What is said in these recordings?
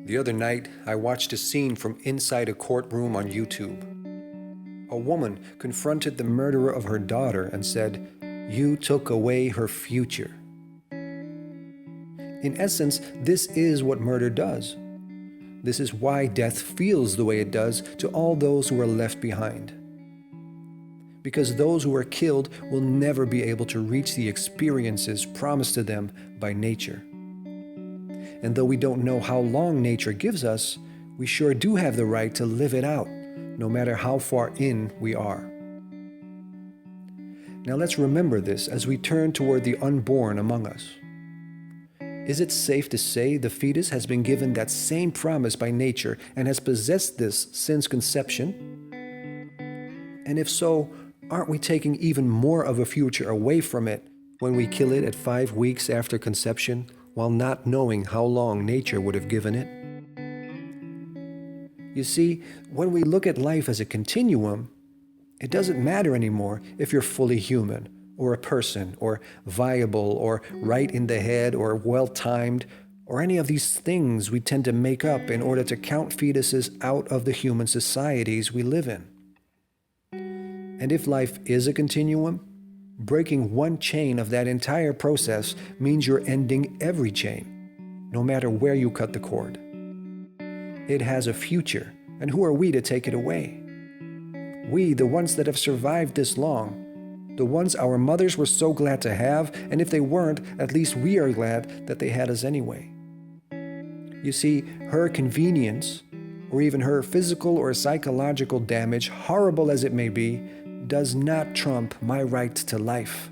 The other night, I watched a scene from inside a courtroom on YouTube. A woman confronted the murderer of her daughter and said, "You took away her future." In essence, this is what murder does. This is why death feels the way it does to all those who are left behind. Because those who are killed will never be able to reach the experiences promised to them by nature. And though we don't know how long nature gives us, we sure do have the right to live it out, no matter how far in we are. Now let's remember this as we turn toward the unborn among us. Is it safe to say the fetus has been given that same promise by nature and has possessed this since conception? And if so, aren't we taking even more of a future away from it when we kill it at 5 weeks after conception, while not knowing how long nature would have given it? You see, when we look at life as a continuum, it doesn't matter anymore if you're fully human, or a person, or viable, or right in the head, or well-timed, or any of these things we tend to make up in order to count fetuses out of the human societies we live in. And if life is a continuum, breaking one chain of that entire process means you're ending every chain, no matter where you cut the cord. It has a future, and who are we to take it away? We, the ones that have survived this long, the ones our mothers were so glad to have, and if they weren't, at least we are glad that they had us anyway. You see, her convenience, or even her physical or psychological damage, horrible as it may be, does not trump my right to life.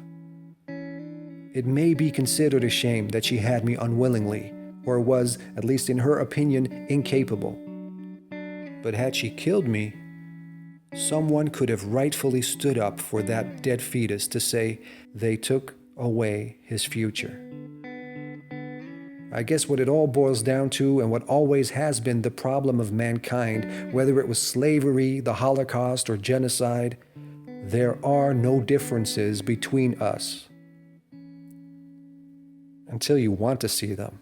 It may be considered a shame that she had me unwillingly, or was, at least in her opinion, incapable. But had she killed me, someone could have rightfully stood up for that dead fetus to say they took away his future. I guess what it all boils down to, and what always has been the problem of mankind, whether it was slavery, the Holocaust, or genocide, there are no differences between us until you want to see them.